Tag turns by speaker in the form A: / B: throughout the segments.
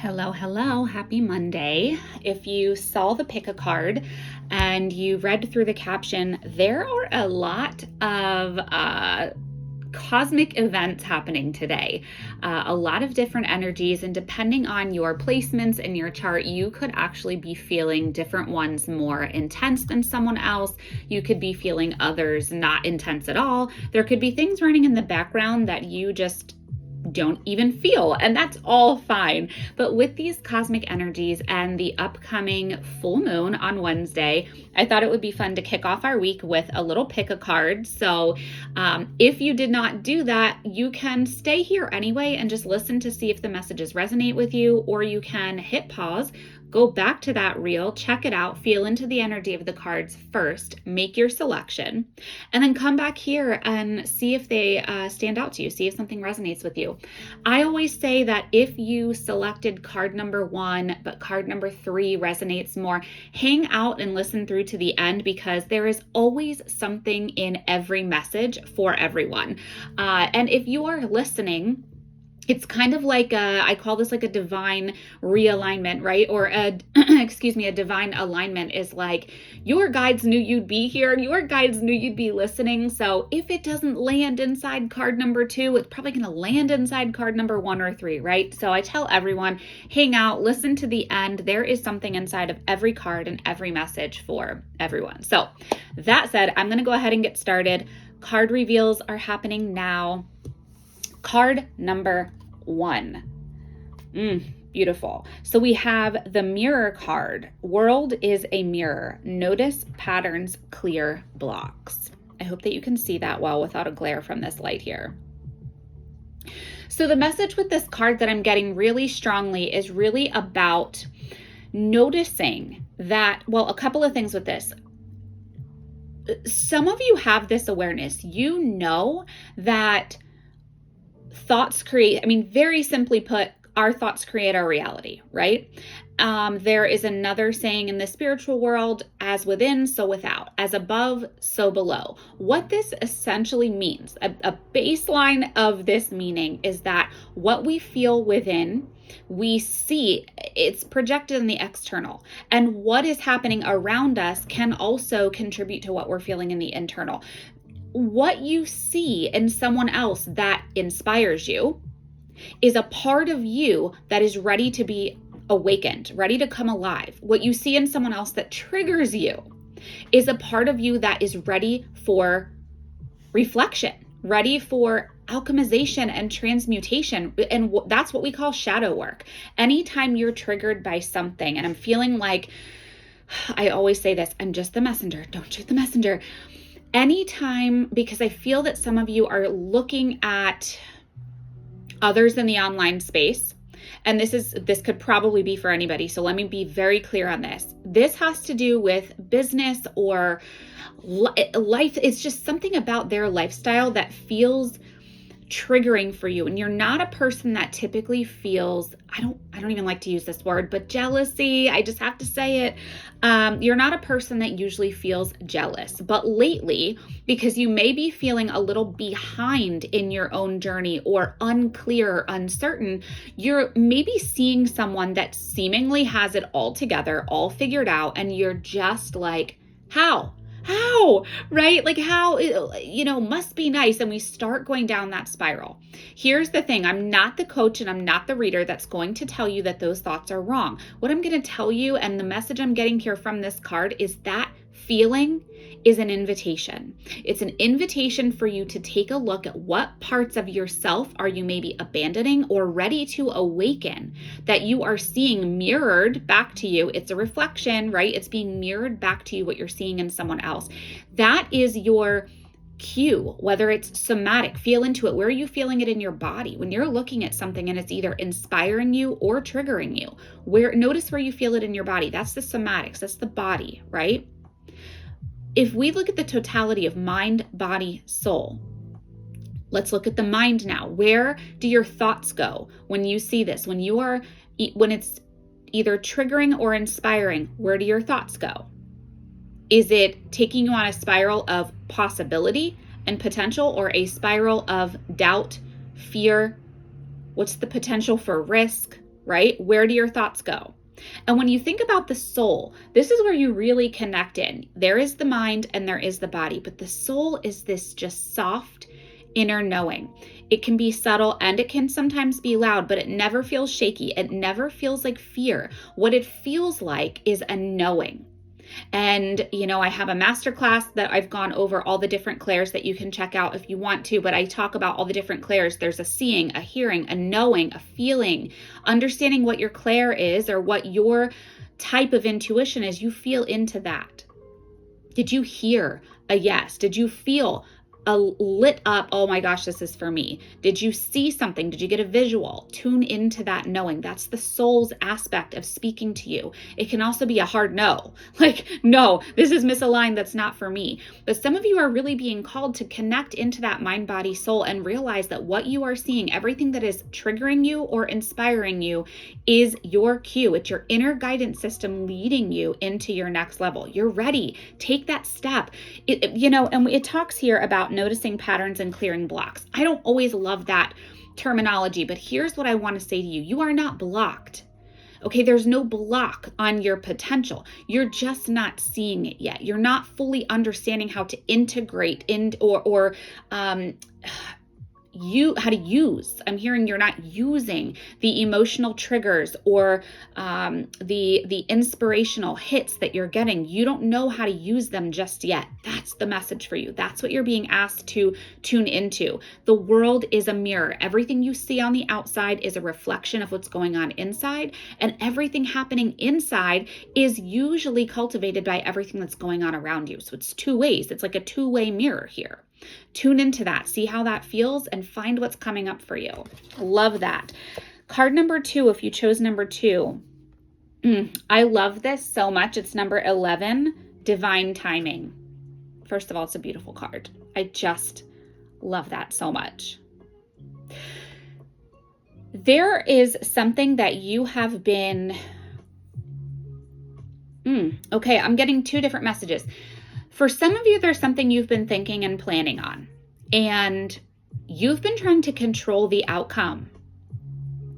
A: Hello, hello. Happy Monday. If you saw the pick a card and you read through the caption, there are a lot of cosmic events happening today. A lot of different energies, and depending on your placements in your chart, you could actually be feeling different ones more intense than someone else. You could be feeling others not intense at all. There could be things running in the background that you just don't even feel, and that's all fine. But with these cosmic energies and the upcoming full moon on Wednesday, I thought it would be fun to kick off our week with a little pick a card. So if you did not do that, you can stay here anyway and just listen to see if the messages resonate with you, or you can hit pause, go back to that reel, check it out, feel into the energy of the cards first, make your selection, and then come back here and see if they stand out to you, see if something resonates with you. I always say that if you selected card number 1, but card number 3 resonates more, hang out and listen through to the end, because there is always something in every message for everyone. And if you are listening, it's kind of like I call this like a divine realignment, right? Or a divine alignment is like your guides knew you'd be here. Your guides knew you'd be listening. So if it doesn't land inside card number 2, it's probably going to land inside card number 1 or 3, right? So I tell everyone, hang out, listen to the end. There is something inside of every card and every message for everyone. So that said, I'm going to go ahead and get started. Card reveals are happening now. Card number 1. Beautiful. So we have the mirror card. World is a mirror. Notice patterns, clear blocks. I hope that you can see that well without a glare from this light here. So the message with this card that I'm getting really strongly is really about noticing that, well, a couple of things with this. Some of you have this awareness. You know that thoughts create, very simply put, our thoughts create our reality, right? There is another saying in the spiritual world, as within, so without, as above, so below. What this essentially means, a baseline of this meaning is that what we feel within, we see, it's projected in the external. And what is happening around us can also contribute to what we're feeling in the internal. What you see in someone else that inspires you is a part of you that is ready to be awakened, ready to come alive. What you see in someone else that triggers you is a part of you that is ready for reflection, ready for alchemization and transmutation. And that's what we call shadow work. Anytime you're triggered by something, and I'm feeling like, I always say this, I'm just the messenger, don't shoot the messenger. Anytime, because I feel that some of you are looking at others in the online space, and this could probably be for anybody, so let me be very clear on this. This has to do with business or life. It's just something about their lifestyle that feels triggering for you, and you're not a person that typically feels, I don't even like to use this word, but jealousy, I just have to say it. You're not a person that usually feels jealous, but lately, because you may be feeling a little behind in your own journey or unclear or uncertain, you're maybe seeing someone that seemingly has it all together, all figured out, and you're just like, how, right? Like how, must be nice. And we start going down that spiral. Here's the thing. I'm not the coach and I'm not the reader that's going to tell you that those thoughts are wrong. What I'm going to tell you, and the message I'm getting here from this card, is that feeling is an invitation. It's an invitation for you to take a look at what parts of yourself are you maybe abandoning or ready to awaken, that you are seeing mirrored back to you. It's a reflection, right? It's being mirrored back to you, what you're seeing in someone else. That is your cue, whether it's somatic, feel into it. Where are you feeling it in your body? When you're looking at something and it's either inspiring you or triggering you, notice where you feel it in your body. That's the somatics, that's the body, right? If we look at the totality of mind, body, soul, let's look at the mind now. Where do your thoughts go when you see this? When it's either triggering or inspiring, where do your thoughts go? Is it taking you on a spiral of possibility and potential, or a spiral of doubt, fear? What's the potential for risk? right? Where do your thoughts go? And when you think about the soul, this is where you really connect in. There is the mind and there is the body, but the soul is this just soft inner knowing. It can be subtle and it can sometimes be loud, but it never feels shaky. It never feels like fear. What it feels like is a knowing. And, I have a masterclass that I've gone over all the different clairs that you can check out if you want to, but I talk about all the different clairs. There's a seeing, a hearing, a knowing, a feeling, understanding what your clair is or what your type of intuition is. You feel into that. Did you hear a yes? Did you feel a lit up, oh my gosh, this is for me? Did you see something? Did you get a visual? Tune into that knowing. That's the soul's aspect of speaking to you. It can also be a hard no, like, no, this is misaligned. That's not for me. But some of you are really being called to connect into that mind, body, soul, and realize that what you are seeing, everything that is triggering you or inspiring you, is your cue. It's your inner guidance system leading you into your next level. You're ready. Take that step. And it talks here about noticing patterns and clearing blocks. I don't always love that terminology, but here's what I want to say to you. You are not blocked. Okay, there's no block on your potential. You're just not seeing it yet. You're not fully understanding how to integrate in or how to use. I'm hearing you're not using the emotional triggers or the inspirational hits that you're getting. You don't know how to use them just yet. That's the message for you. That's what you're being asked to tune into. The world is a mirror. Everything you see on the outside is a reflection of what's going on inside, and everything happening inside is usually cultivated by everything that's going on around you. So it's two ways. It's like a two-way mirror here. Tune into that, see how that feels, and find what's coming up for you. Love that. Card number 2, if you chose number 2. I love this so much. It's number 11, Divine Timing. First of all, it's a beautiful card. I just love that so much. There is something that you have been... Okay, I'm getting 2 different messages. For some of you, there's something you've been thinking and planning on, and you've been trying to control the outcome.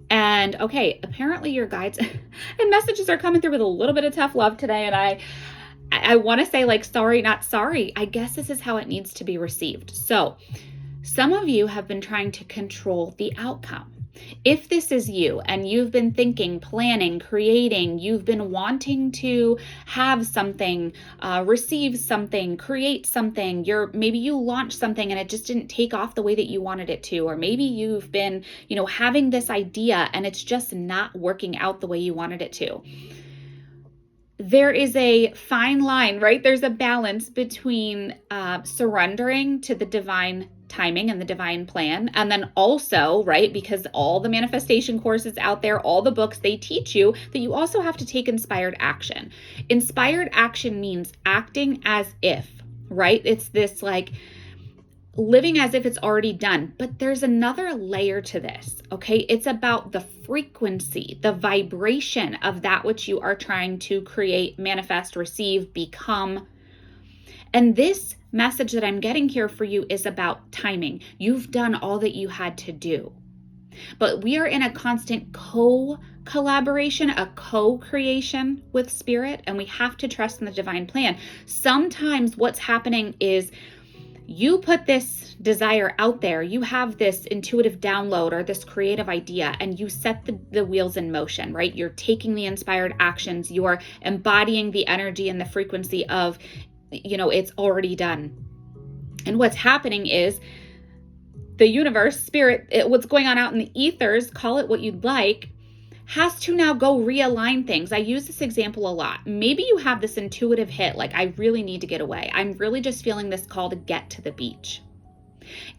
A: And okay, apparently your guides and messages are coming through with a little bit of tough love today. And I want to say, like, sorry, not sorry. I guess this is how it needs to be received. So some of you have been trying to control the outcome. If this is you and you've been thinking, planning, creating, you've been wanting to have something, receive something, create something, maybe you launched something and it just didn't take off the way that you wanted it to, or maybe you've been, having this idea and it's just not working out the way you wanted it to. There is a fine line, right? There's a balance between surrendering to the divine timing and the divine plan. And then also, right, because all the manifestation courses out there, all the books, they teach you that you also have to take inspired action. Inspired action means acting as if, right? It's this like living as if it's already done. But there's another layer to this, okay? It's about the frequency, the vibration of that which you are trying to create, manifest, receive, become. And this message that I'm getting here for you is about timing. You've done all that you had to do. But we are in a constant collaboration, a co-creation with spirit, and we have to trust in the divine plan. Sometimes what's happening is you put this desire out there, you have this intuitive download or this creative idea, and you set the wheels in motion, right? You're taking the inspired actions, you're embodying the energy and the frequency of, it's already done. And what's happening is the universe, spirit, what's going on out in the ethers, call it what you'd like, has to now go realign things. I use this example a lot. Maybe you have this intuitive hit, like, I really need to get away. I'm really just feeling this call to get to the beach.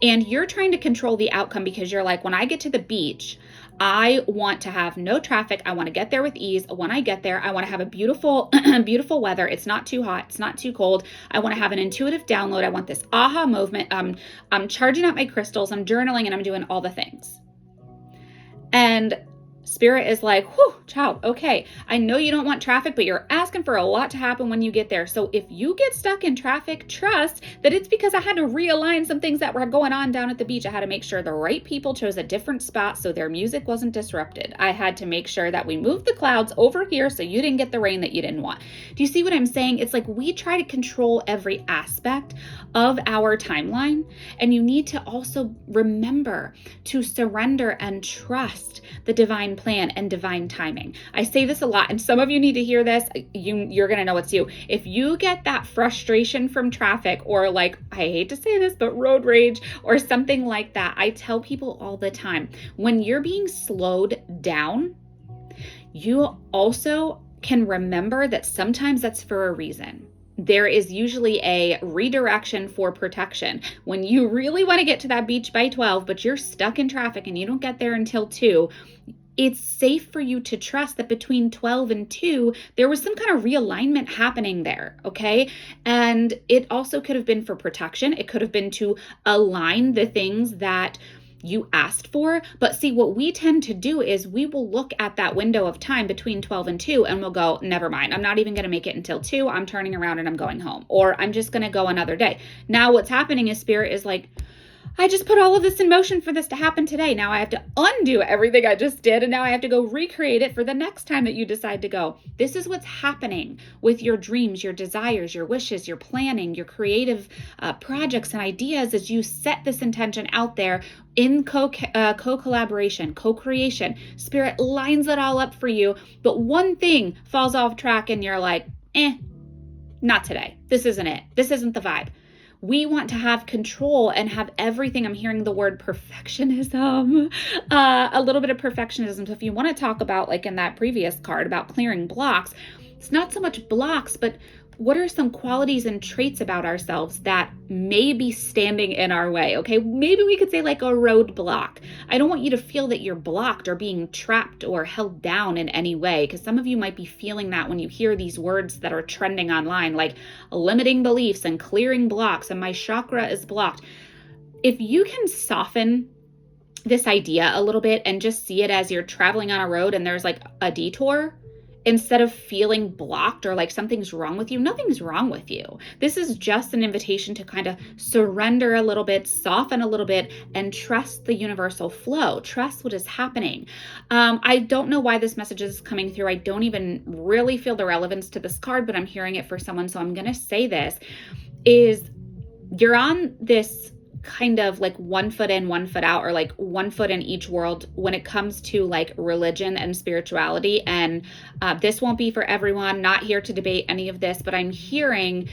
A: And you're trying to control the outcome because you're like, when I get to the beach, I want to have no traffic. I want to get there with ease. When I get there, I want to have a beautiful, beautiful weather. It's not too hot. It's not too cold. I want to have an intuitive download. I want this aha movement. I'm charging up my crystals. I'm journaling and I'm doing all the things. And Spirit is like, whew, child, okay, I know you don't want traffic, but you're asking for a lot to happen when you get there. So if you get stuck in traffic, trust that it's because I had to realign some things that were going on down at the beach. I had to make sure the right people chose a different spot so their music wasn't disrupted. I had to make sure that we moved the clouds over here so you didn't get the rain that you didn't want. Do you see what I'm saying? It's like we try to control every aspect of our timeline, and you need to also remember to surrender and trust the divine plan and divine timing. I say this a lot, and some of you need to hear this. You're going to know it's you. If you get that frustration from traffic, or like, I hate to say this, but road rage or something like that, I tell people all the time, when you're being slowed down, you also can remember that sometimes that's for a reason. There is usually a redirection for protection. When you really want to get to that beach by 12, but you're stuck in traffic and you don't get there until 2, it's safe for you to trust that between 12 and 2, there was some kind of realignment happening there, okay? And it also could have been for protection. It could have been to align the things that you asked for. But see, what we tend to do is we will look at that window of time between 12 and 2 and we'll go, never mind, I'm not even going to make it until 2. I'm turning around and I'm going home, or I'm just going to go another day. Now what's happening is Spirit is like, I just put all of this in motion for this to happen today. Now I have to undo everything I just did, and now I have to go recreate it for the next time that you decide to go. This is what's happening with your dreams, your desires, your wishes, your planning, your creative projects and ideas as you set this intention out there in co-collaboration, co-creation. Spirit lines it all up for you, but one thing falls off track and you're like, not today. This isn't it. This isn't the vibe. We want to have control and have everything. I'm hearing the word perfectionism, a little bit of perfectionism. So if you want to talk about, like in that previous card about clearing blocks, it's not so much blocks, but what are some qualities and traits about ourselves that may be standing in our way? Okay, maybe we could say like a roadblock. I don't want you to feel that you're blocked or being trapped or held down in any way, because some of you might be feeling that when you hear these words that are trending online, like limiting beliefs and clearing blocks and my chakra is blocked. If you can soften this idea a little bit and just see it as you're traveling on a road and there's like a detour, instead of feeling blocked or like something's wrong with you, nothing's wrong with you. This is just an invitation to kind of surrender a little bit, soften a little bit, and trust the universal flow. Trust what is happening. I don't know why this message is coming through. I don't even really feel the relevance to this card, but I'm hearing it for someone. So I'm going to say this is you're on this kind of like 1 foot in, 1 foot out, or like 1 foot in each world when it comes to like religion and spirituality. And this won't be for everyone, not here to debate any of this, but I'm hearing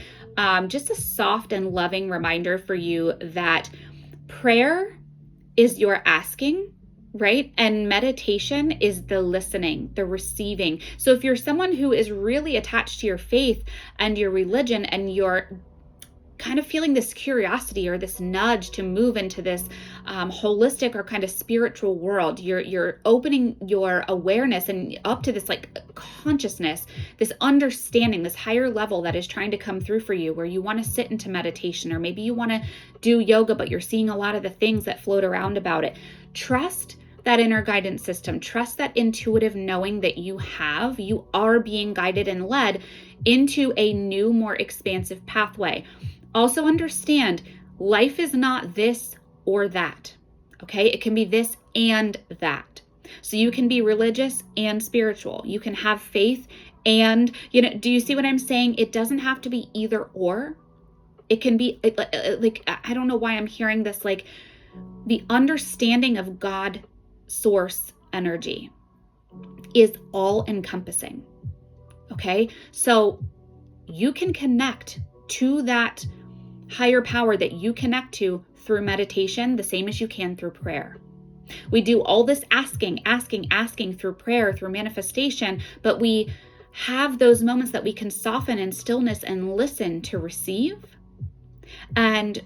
A: just a soft and loving reminder for you that prayer is your asking, right? And meditation is the listening, the receiving. So if you're someone who is really attached to your faith and your religion, and you're kind of feeling this curiosity or this nudge to move into this holistic or kind of spiritual world, you're opening your awareness and up to this like consciousness, this understanding, this higher level that is trying to come through for you, where you want to sit into meditation, or maybe you want to do yoga, but you're seeing a lot of the things that float around about it. Trust that inner guidance system. Trust that intuitive knowing that you have. You are being guided and led into a new, more expansive pathway. Also understand, life is not this or that, okay? It can be this and that. So you can be religious and spiritual. You can have faith and, do you see what I'm saying? It doesn't have to be either or. It can be, like, I don't know why I'm hearing this, like the understanding of God, source, energy is all encompassing, okay? So you can connect to that higher power that you connect to through meditation, the same as you can through prayer. We do all this asking through prayer, through manifestation, but we have those moments that we can soften in stillness and listen to receive. And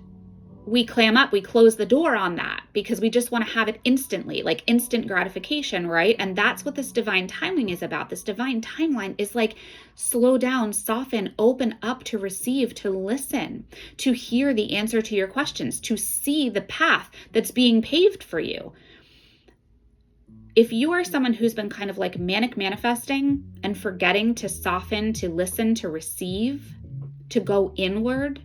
A: we clam up, we close the door on that because we just want to have it instantly, like instant gratification, right? And that's what this divine timing is about. This divine timeline is like slow down, soften, open up to receive, to listen, to hear the answer to your questions, to see the path that's being paved for you. if you are someone who's been kind of like manic manifesting and forgetting to soften, to listen, to receive, to go inward,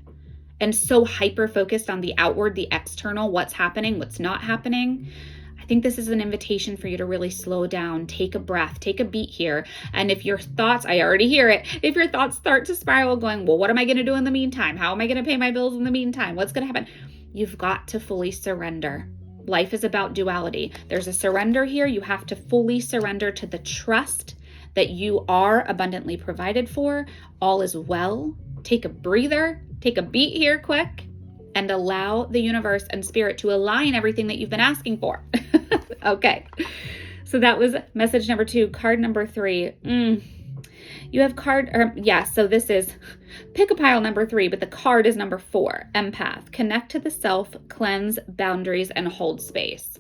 A: and so hyper focused on the outward, the external, what's happening, what's not happening, I think this is an invitation for you to really slow down, take a breath, take a beat here. And if your thoughts, I already hear it, if your thoughts start to spiral going, well, what am I going to do in the meantime? How am I going to pay my bills in the meantime? What's going to happen? You've got to fully surrender. Life is about duality. There's a surrender here. You have to fully surrender to the trust that you are abundantly provided for. All is well. Take a breather, take a beat here quick, and allow the universe and spirit to align everything that you've been asking for. Okay. So that was message number 2. Card number 3. You have so this is pick a pile number 3, but the card is number 4. Empath. Connect to the self, cleanse boundaries, and hold space.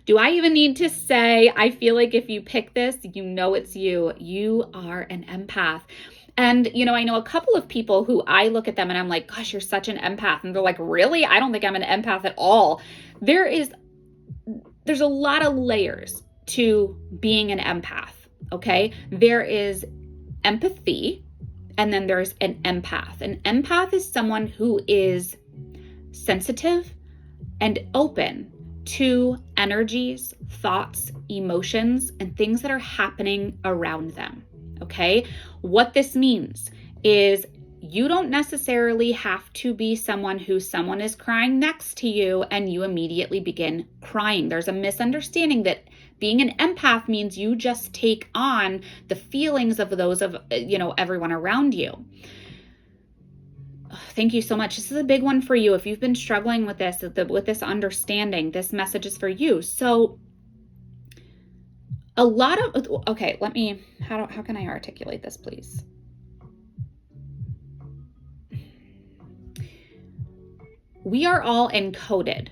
A: Do I even need to say, I feel like if you pick this, you know it's you. You are an empath. And, I know a couple of people who I look at them and I'm like, gosh, you're such an empath. And they're like, really? I don't think I'm an empath at all. There's a lot of layers to being an empath, okay? There is empathy, and then there's an empath. An empath is someone who is sensitive and open to energies, thoughts, emotions, and things that are happening around them, okay? What this means is you don't necessarily have to be someone is crying next to you and you immediately begin crying. There's a misunderstanding that being an empath means you just take on the feelings of those of, everyone around you. Thank you so much. This is a big one for you. If you've been struggling with this understanding, this message is for you. So how can I articulate this, please? We are all encoded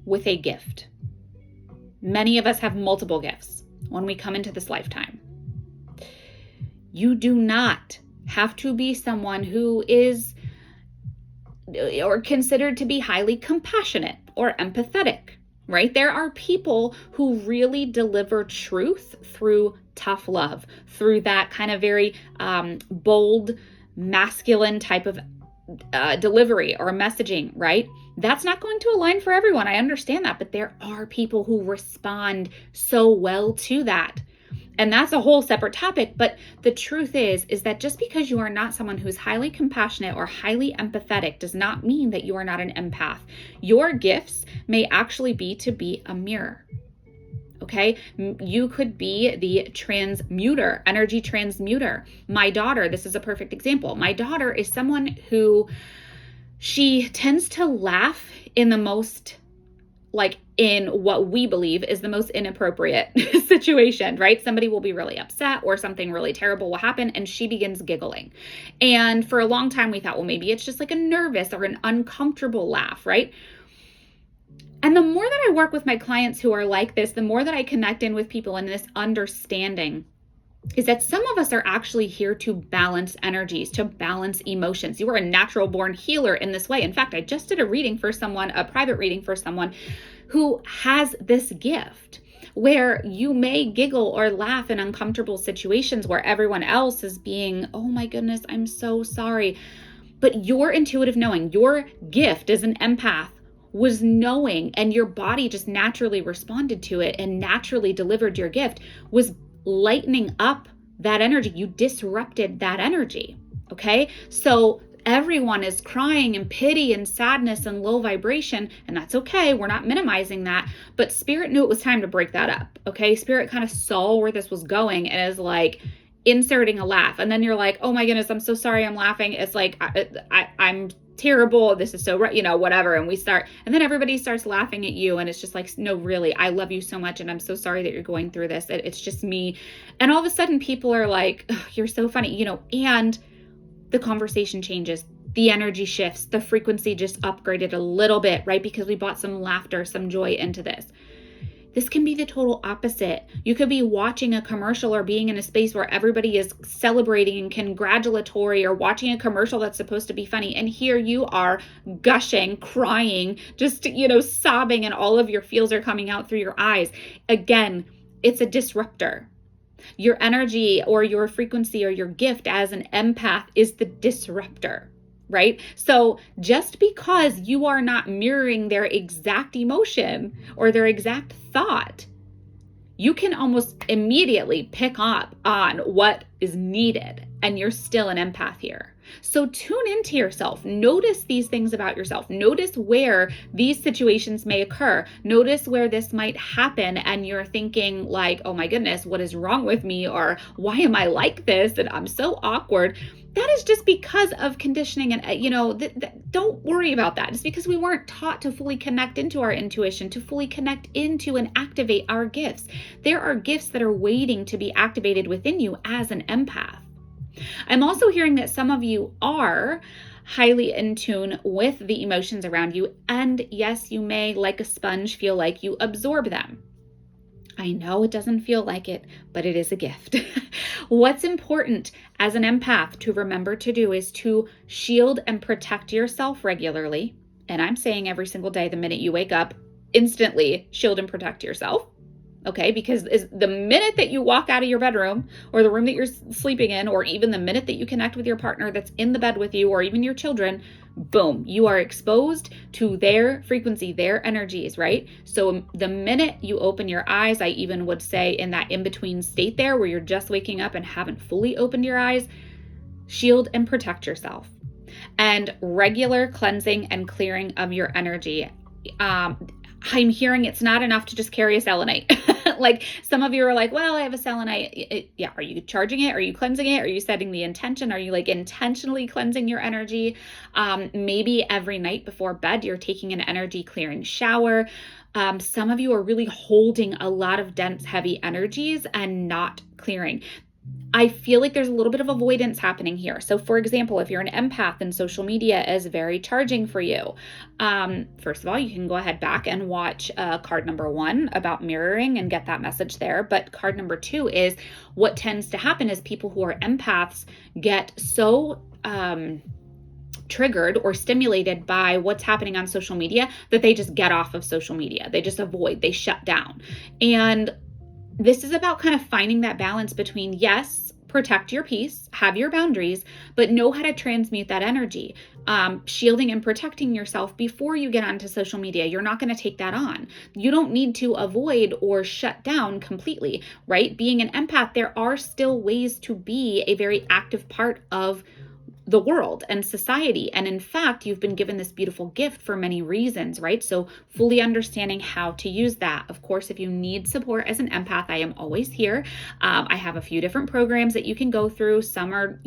A: with a gift. Many of us have multiple gifts when we come into this lifetime. You do not have to be someone who is or considered to be highly compassionate or empathetic, right? There are people who really deliver truth through tough love, through that kind of very bold, masculine type of delivery or messaging, right? That's not going to align for everyone. I understand that, but there are people who respond so well to that. And that's a whole separate topic. But the truth is that just because you are not someone who's highly compassionate or highly empathetic does not mean that you are not an empath. Your gifts may actually be to be a mirror. Okay, you could be the transmuter, energy transmuter. My daughter, this is a perfect example. My daughter is someone who she tends to laugh in the most, in what we believe is the most inappropriate situation, right? Somebody will be really upset or something really terrible will happen and she begins giggling. And for a long time we thought, well, maybe it's just like a nervous or an uncomfortable laugh, right? And the more that I work with my clients who are like this, the more that I connect in with people in this understanding is that some of us are actually here to balance energies, to balance emotions. You are a natural born healer in this way. In fact, I just did a private reading for someone who has this gift where you may giggle or laugh in uncomfortable situations where everyone else is being, oh my goodness, I'm so sorry. But your intuitive knowing, your gift as an empath was knowing, and your body just naturally responded to it and naturally delivered your gift, was lightening up that energy. You disrupted that energy. Okay. So everyone is crying in pity and sadness and low vibration, and that's okay. We're not minimizing that, but Spirit knew it was time to break that up. Okay. Spirit kind of saw where this was going and is like inserting a laugh. And then you're like, oh my goodness, I'm so sorry I'm laughing. It's like, I'm terrible. This is so, whatever. And then everybody starts laughing at you. And it's just like, no, really, I love you so much. And I'm so sorry that you're going through this. It's just me. And all of a sudden people are like, oh, you're so funny, and the conversation changes. The energy shifts. The frequency just upgraded a little bit, right? Because we brought some laughter, some joy into this. This can be the total opposite. You could be watching a commercial or being in a space where everybody is celebrating and congratulatory, or watching a commercial that's supposed to be funny. And here you are gushing, crying, just, sobbing, and all of your feels are coming out through your eyes. Again, it's a disruptor. Your energy or your frequency or your gift as an empath is the disruptor. Right? So just because you are not mirroring their exact emotion or their exact thought, you can almost immediately pick up on what is needed, and you're still an empath here. So tune into yourself. Notice these things about yourself. Notice where these situations may occur. Notice where this might happen and you're thinking like, oh my goodness, what is wrong with me? Or why am I like this? And I'm so awkward. That is just because of conditioning. And, don't worry about that. It's because we weren't taught to fully connect into our intuition, to fully connect into and activate our gifts. There are gifts that are waiting to be activated within you as an empath. I'm also hearing that some of you are highly in tune with the emotions around you. And yes, you may, like a sponge, feel like you absorb them. I know it doesn't feel like it, but it is a gift. What's important as an empath to remember to do is to shield and protect yourself regularly. And I'm saying every single day, the minute you wake up, instantly shield and protect yourself. Okay, because the minute that you walk out of your bedroom or the room that you're sleeping in, or even the minute that you connect with your partner that's in the bed with you, or even your children, boom, you are exposed to their frequency, their energies, right? So the minute you open your eyes, I even would say in that in-between state there where you're just waking up and haven't fully opened your eyes, shield and protect yourself. And regular cleansing and clearing of your energy. I'm hearing it's not enough to just carry a selenite. Like some of you are like, well, I have a selenite. Yeah. Are you charging it? Are you cleansing it? Are you setting the intention? Are you like intentionally cleansing your energy? Maybe every night before bed, you're taking an energy clearing shower. Some of you are really holding a lot of dense, heavy energies and not clearing. I feel like there's a little bit of avoidance happening here. So for example, if you're an empath and social media is very charging for you, first of all, you can go ahead back and watch card number 1 about mirroring and get that message there. But card number 2 is what tends to happen is people who are empaths get so triggered or stimulated by what's happening on social media that they just get off of social media. They just avoid, they shut down. And this is about kind of finding that balance between, yes, protect your peace, have your boundaries, but know how to transmute that energy, shielding and protecting yourself before you get onto social media. You're not going to take that on. You don't need to avoid or shut down completely, right? Being an empath, there are still ways to be a very active part of the world and society. And in fact, you've been given this beautiful gift for many reasons, right? So fully understanding how to use that. Of course, if you need support as an empath, I am always here. I have a few different programs that you can go through. Some are,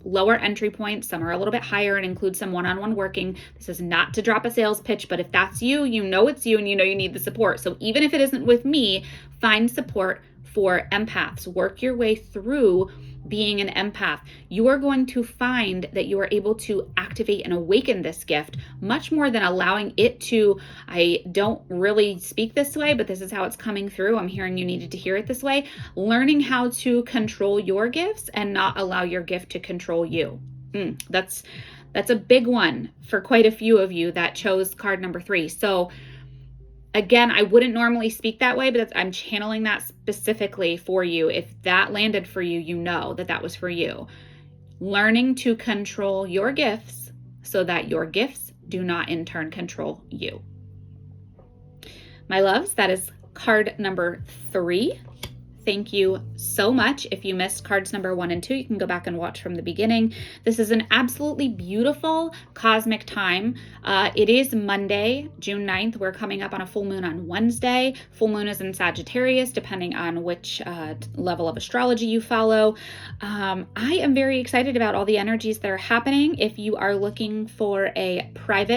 A: lower entry points. Some are a little bit higher and include some one-on-one working. This is not to drop a sales pitch, but if that's you, you know it's you and you know you need the support. So even if it isn't with me, find support for empaths. Work your way through being an empath. You are going to find that you are able to activate and awaken this gift much more than allowing it to, I don't really speak this way, but this is how it's coming through. I'm hearing you needed to hear it this way. Learning how to control your gifts and not allow your gift to control you. That's a big one for quite a few of you that chose card number 3. So again, I wouldn't normally speak that way, but I'm channeling that specifically for you. If that landed for you, you know that that was for you. Learning to control your gifts so that your gifts do not in turn control you. My loves, that is card number 3. Thank you so much. If you missed cards number 1 and 2, you can go back and watch from the beginning. This is an absolutely beautiful cosmic time. It is Monday, June 9th. We're coming up on a full moon on Wednesday. Full moon is in Sagittarius, depending on which level of astrology you follow. I am very excited about all the energies that are happening. If you are looking for a private